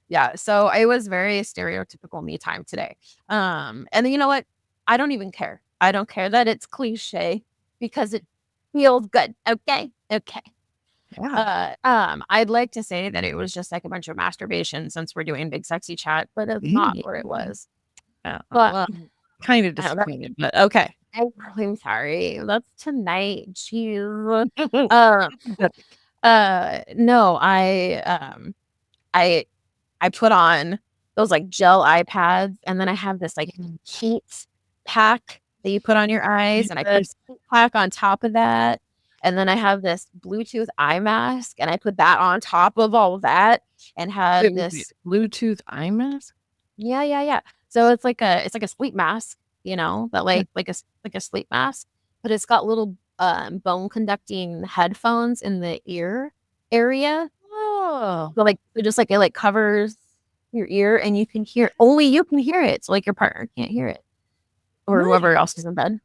Yeah. So it was very stereotypical me time today. And then you know what? I don't even care. I don't care that it's cliche because it feels good. Okay. Okay.
Yeah.
I'd like to say that it was just like a bunch of masturbation since we're doing big sexy chat, but it's not what it was. But
Well, kind of
I don't know.
disappointed, but okay.
I'm sorry. That's tonight. Jeez. No, I I put on those like gel eye pads, and then I have this like heat pack that you put on your eyes, and I put heat pack on top of that. And then I have this Bluetooth eye mask, and I put that on top of all of that, and had this
Bluetooth eye mask.
yeah. So it's like a sleep mask, you know, but like a sleep mask, but it's got little bone conducting headphones in the ear area.
Oh,
So like it just like it like covers your ear and you can hear only you can hear it. So like your partner can't hear it. Or whoever else is in bed.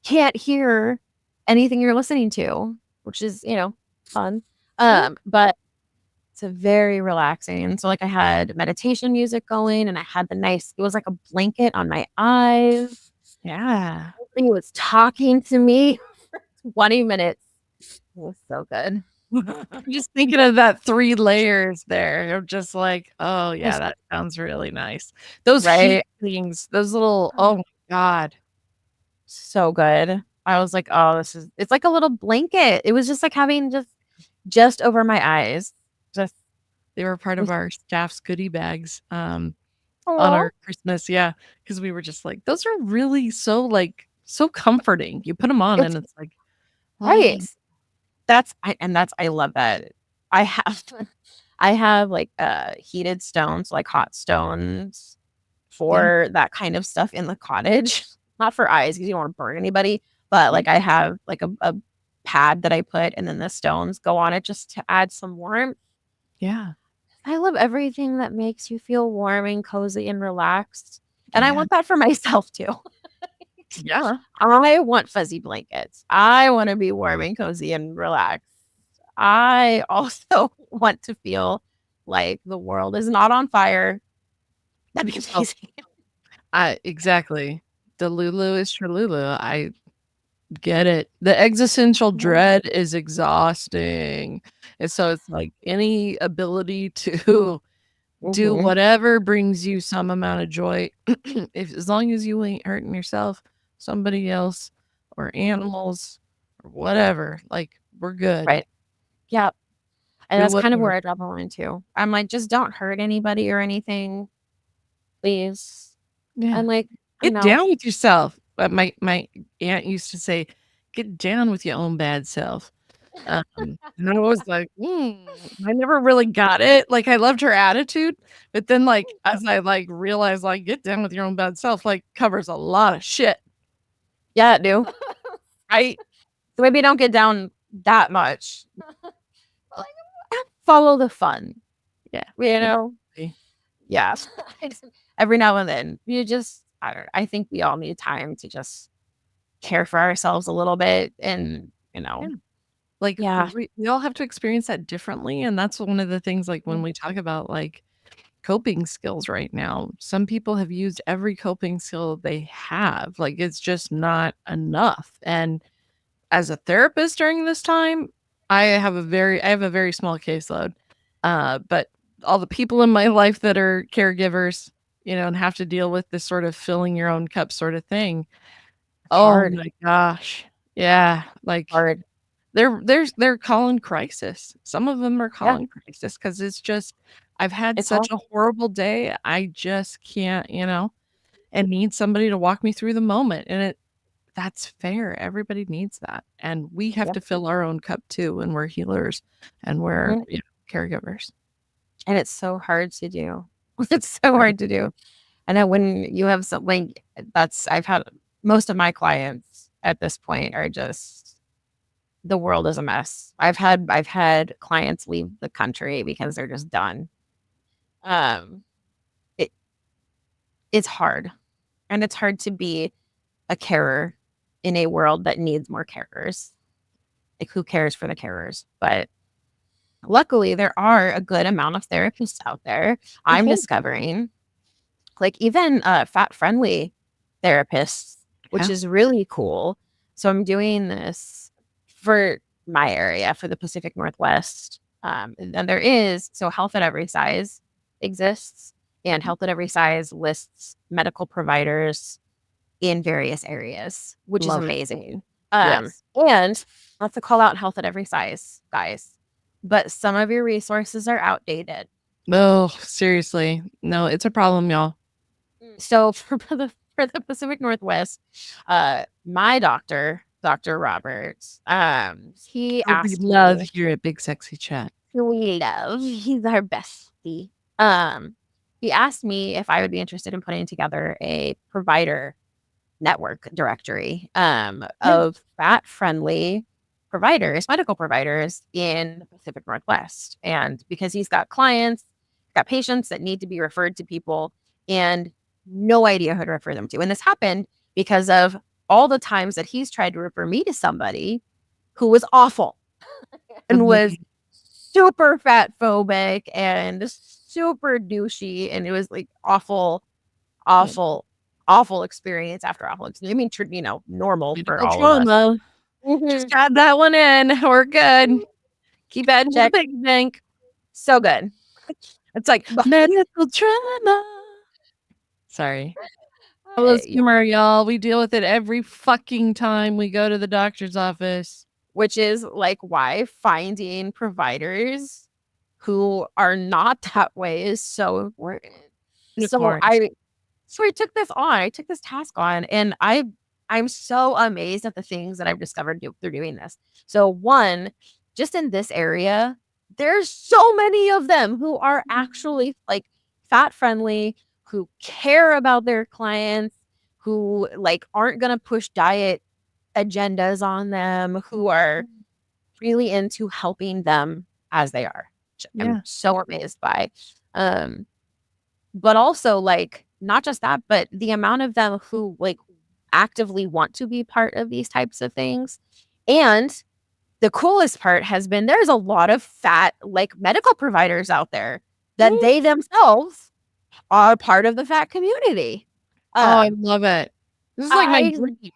Can't hear anything you're listening to, which is, you know, fun. But it's a very relaxing. So like I had meditation music going and I had it was like a blanket on my eyes.
yeah.
He was talking to me for 20 minutes. It was so good.
I'm just thinking of that 3 layers there. I'm just like, oh yeah, that sounds really nice. Those heat things, those little, oh my God.
So good. I was like, oh, it's like a little blanket. It was just like having just over my eyes. Just
They were part of our staff's goodie bags on
Aw.
our Christmas. Yeah. Because we were just like, those are really so so comforting. You put them on and it's like,
right. I love that. I have I have like heated stones, like hot stones for that kind of stuff in the cottage. Not for eyes because you don't want to burn anybody, but like I have like a pad that I put and then the stones go on it just to add some warmth.
yeah.
I love everything that makes you feel warm and cozy and relaxed. And I want that for myself too.
Yeah.
I want fuzzy blankets. I want to be warm and cozy and relaxed. I also want to feel like the world is not on fire. That'd be amazing.
Exactly. The Lulu is Tralulu. I get it. The existential dread is exhausting. And so it's like any ability to do whatever brings you some amount of joy, as long as you ain't hurting yourself, somebody else, or animals, or whatever, like we're good.
Right. Yeah. And
Do
that's kind of
whatever.
where I draw the line too. I'm like, just don't hurt anybody or anything, please.
Yeah.
And like, I
Get
know.
down with yourself. But my aunt used to say, "Get down with your own bad self." And I was like, I never really got it. Like, I loved her attitude, but then, like, as I like realized, like, get down with your own bad self, like, covers a lot of shit.
Yeah, it do. Right. So maybe don't get down that much. Like, follow the fun.
Yeah.
You know?
Exactly.
Yeah. Every now and then. I think we all need time to just care for ourselves a little bit. And,
Yeah. Like,
yeah.
we all have to experience that differently. And that's one of the things, like, when we talk about like coping skills right now, some people have used every coping skill they have. Like, it's just not enough. And as a therapist during this time, I have a very small caseload. But all the people in my life that are caregivers, and have to deal with this sort of filling your own cup sort of thing. Oh
Hard.
my gosh. Yeah. Like,
Hard.
they're calling crisis. Some of them are
Yeah.
calling crisis because it's just, I've had
It's
such
hard.
a horrible day. I just can't, and need somebody to walk me through the moment. And that's fair. Everybody needs that. And we have
Yep.
to fill our own cup too. And we're healers and we're caregivers.
And it's so hard to do. It's so hard to do. And then when you have something I've had most of my clients at this point are just, the world is a mess. I've had clients leave the country because they're just done. It it's hard. And it's hard to be a carer in a world that needs more carers. Like, who cares for the carers? But luckily there are a good amount of therapists out there. I'm discovering, like, even fat friendly therapists, which is really cool. So I'm doing this for my area, for the Pacific Northwest. And there is, so Health at Every Size exists, and Health at Every Size lists medical providers in various areas, which is
Love it.
amazing.
Yes.
And not to call out Health at Every Size, guys, but some of your resources are outdated.
No, seriously. No, it's a problem, y'all.
So for the Pacific Northwest, my doctor, Dr. Roberts, he
We
asked
love
me,
here at Big Sexy Chat.
we love, he's our bestie. He asked me if I would be interested in putting together a provider network directory of fat friendly providers, medical providers in the Pacific Northwest. And because he's got clients, got patients that need to be referred to people, and no idea who to refer them to. And this happened because of all the times that he's tried to refer me to somebody who was awful and was super fat phobic and super douchey. And it was like awful, awful experience after awful experience. I mean, normal for all of us.
Just add that one in. We're good.
Keep that in check.
Big bank.
So good.
It's like medical trauma. Sorry. Well, humor, y'all. We deal with it every fucking time we go to the doctor's office.
Which is like why finding providers who are not that way is so important. So I took this on. I took this task on, and I'm so amazed at the things that I've discovered through doing this. So one, just in this area, there's so many of them who are actually like fat friendly, who care about their clients, who like aren't gonna push diet agendas on them, who are really into helping them as they are. I'm so amazed by. But also, like, not just that, but the amount of them who like actively want to be part of these types of things. And the coolest part has been there's a lot of fat like medical providers out there that they themselves are part of the fat community.
I love it. This is like my dream.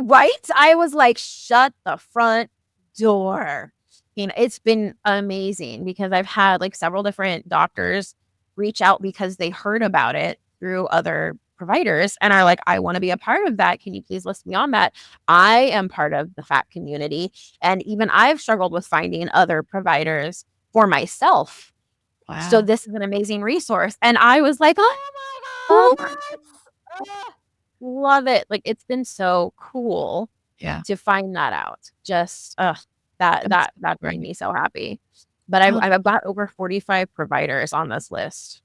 Right? I was like, shut the front door. It's been amazing because I've had like several different doctors reach out because they heard about it through other providers and are like, I want to be a part of that. Can you please list me on that? I am part of the fat community. And even I've struggled with finding other providers for myself. Wow. So this is an amazing resource. And I was like, oh my God. Love it. Like, it's been so cool to find that out. Just that made me so happy. But I've got over 45 providers on this list.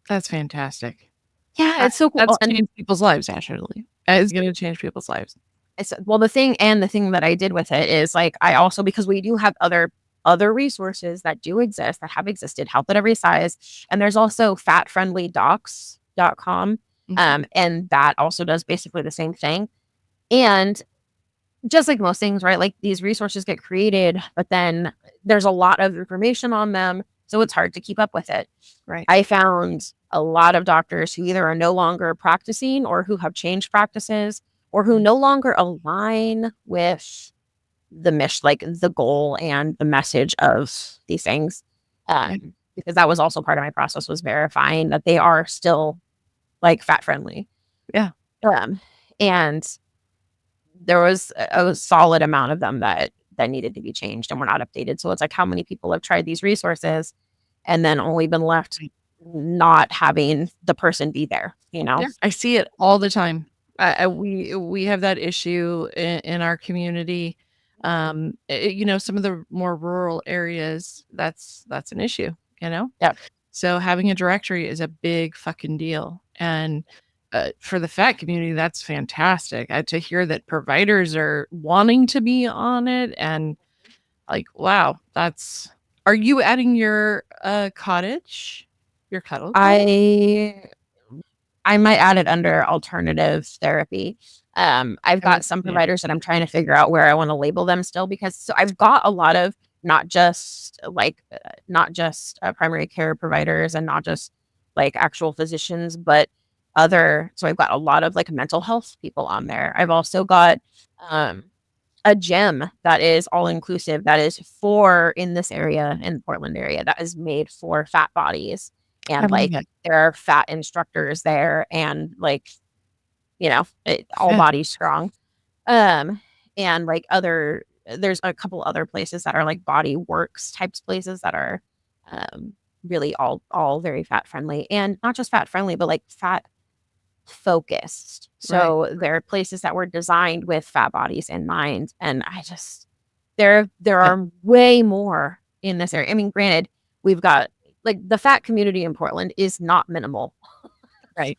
That's fantastic.
Yeah, it's so cool.
That's changed people's lives, Asherlee. It's going to change people's lives.
Well, the thing that I did with it is like, I also, because we do have other resources that do exist, that have existed, Health at Every Size. And there's also fatfriendlydocs.com. And that also does basically the same thing. And just like most things, right? Like these resources get created, but then there's a lot of information on them. So it's hard to keep up with it.
Right.
I found a lot of doctors who either are no longer practicing or who have changed practices or who no longer align with like the goal and the message of these things. Because that was also part of my process, was verifying that they are still like fat friendly.
Yeah.
And there was a solid amount of them that needed to be changed and were not updated. So it's like, how many people have tried these resources and then only been left not having the person be there, you know?
Yeah, I see it all the time. We have that issue in our community. You know, some of the more rural areas, that's an issue, you know?
Yeah.
So having a directory is a big fucking deal. And for the fat community, that's fantastic. To hear that providers are wanting to be on it, and like, wow, that's. Are you adding your cottage, your cuddle cottage?
I might add it under alternative therapy. I've got some
Yeah.
providers that I'm trying to figure out where I want to label them still, because so I've got a lot of not just primary care providers and not just like actual physicians, but so I've got a lot of like mental health people on there. I've also got a gym that is all inclusive, that is for in this area, in the Portland area, that is made for fat bodies. And like there are fat instructors there, and like, you know, all bodies strong. And like there's a couple other places that are like body works types places that are really all very fat friendly, and not just fat friendly, but like fat focused. So there are places that were designed with fat bodies in mind. And I just, there are way more in this area. I mean, granted, we've got like the fat community in Portland is not minimal.
Right.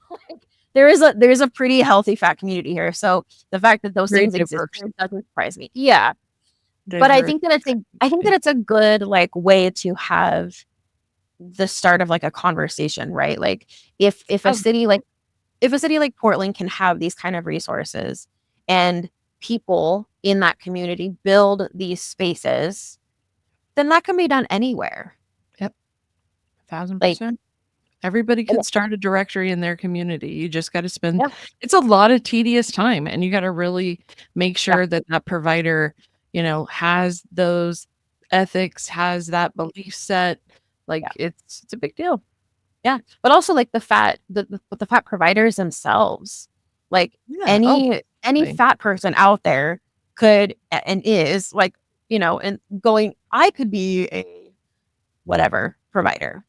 There's a pretty healthy fat community here. So the fact that those things exist doesn't surprise me. Yeah. But I think that it's a good like way to have the start of like a conversation, right? Like if a city like Portland can have these kind of resources and people in that community build these spaces, then that can be done anywhere.
Yep. 1,000%. Everybody could start a directory in their community. You just got to spend, it's a lot of tedious time, and you got to really make sure that provider, you know, has those ethics, has that belief set. Like it's a big deal.
Yeah. But also like the fat providers themselves, like any fat person out there could and is like, you know, and going, I could be a whatever provider.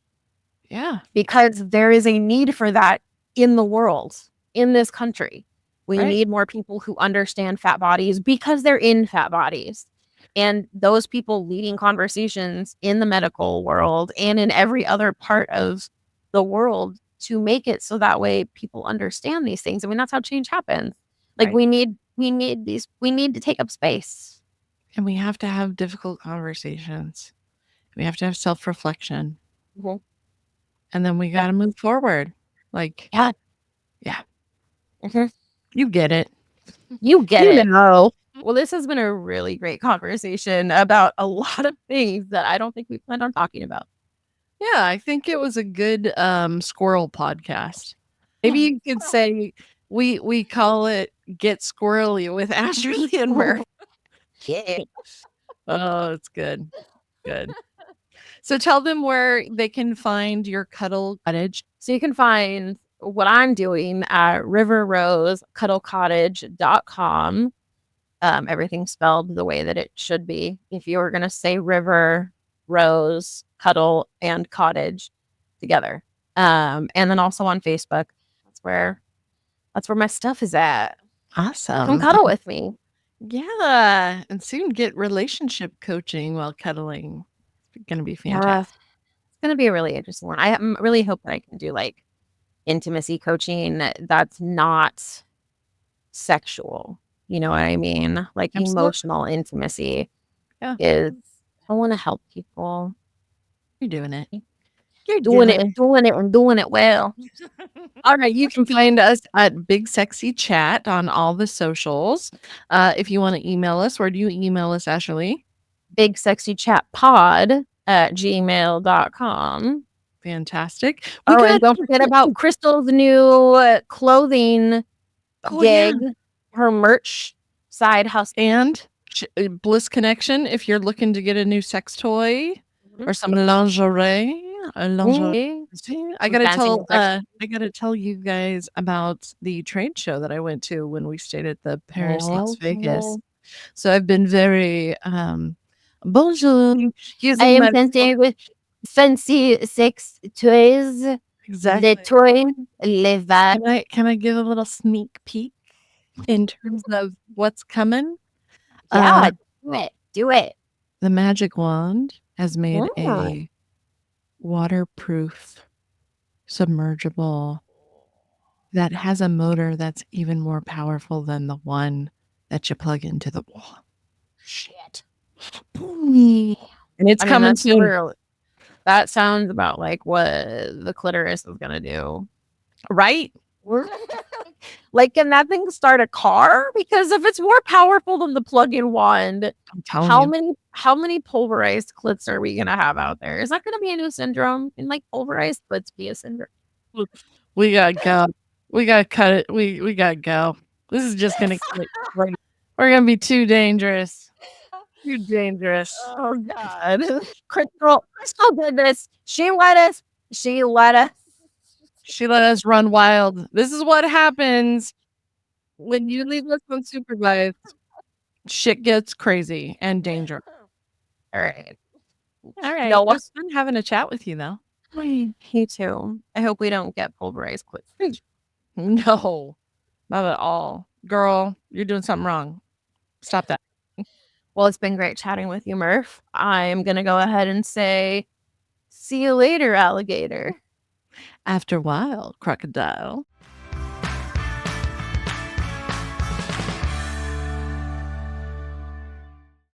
Yeah.
Because there is a need for that in the world, in this country. We need more people who understand fat bodies because they're in fat bodies. And those people leading conversations in the medical world and in every other part of the world to make it so that way people understand these things. I mean, that's how change happens. Like we need to take up space.
And we have to have difficult conversations. We have to have self-reflection.
Mm-hmm.
And then we got to move forward. Like,
yeah.
Mm-hmm. You get it.
You get it. Know. Well, this has been a really great conversation about a lot of things that I don't think we planned on talking about.
Yeah, I think it was a good squirrel podcast. Maybe you could say we call it Get Squirrely with Asherlee and Merf.
Yeah.
Oh, it's good. Good. So tell them where they can find your cuddle cottage.
So you can find what I'm doing at riverrosecuddlecottage.com. Everything spelled the way that it should be. If you were going to say river, rose, cuddle, and cottage together. And then also on Facebook. That's where my stuff is at.
Awesome.
Come cuddle with me.
Yeah. And soon get relationship coaching while cuddling. It's going to be fantastic.
It's going to be a really interesting one. I really hope that I can do like intimacy coaching that's not sexual. You know what I mean? Like emotional intimacy is, I want to help people.
You're doing it.
You're doing it and doing it and doing it well.
All right, you can find us at Big Sexy Chat on all the socials. If you want to email us, where do you email us, Asherlee?
BigSexyChatPod@gmail.com.
Fantastic.
And don't forget about Chrystal's new clothing gig, her merch side hustle.
And Bliss Connection, if you're looking to get a new sex toy or some lingerie. I gotta tell you guys about the trade show that I went to when we stayed at the Paris Las Vegas. So I've been very bonjour.
I am fancy with fancy sex toys.
Exactly.
The toy, le vibe.
Can I give a little sneak peek in terms of what's coming?
Yeah, do it.
The magic wand has made a waterproof submergible that has a motor that's even more powerful than the one that you plug into the wall.
Shit.
And it's coming soon.
That sounds about like what the clitoris is gonna do.
Right?
Like, can that thing start a car? Because if it's more powerful than the plug-in wand, how many pulverized clits are we gonna have out there? Is that gonna be a new syndrome? And like pulverized clits be a syndrome?
We gotta go. We gotta cut it. We gotta go. This is just gonna get great. We're gonna be too dangerous. Too dangerous.
Oh God. Chrystal did this. She let us
run wild. This is what happens when you leave us unsupervised. Shit gets crazy and dangerous.
All right.
No, it was fun having a chat with you, though.
Me too. I hope we don't get pulverized clits.
No, not at all. Girl, you're doing something wrong. Stop that.
Well, it's been great chatting with you, Merf. I'm going to go ahead and say, see you later, alligator.
After a while, crocodile.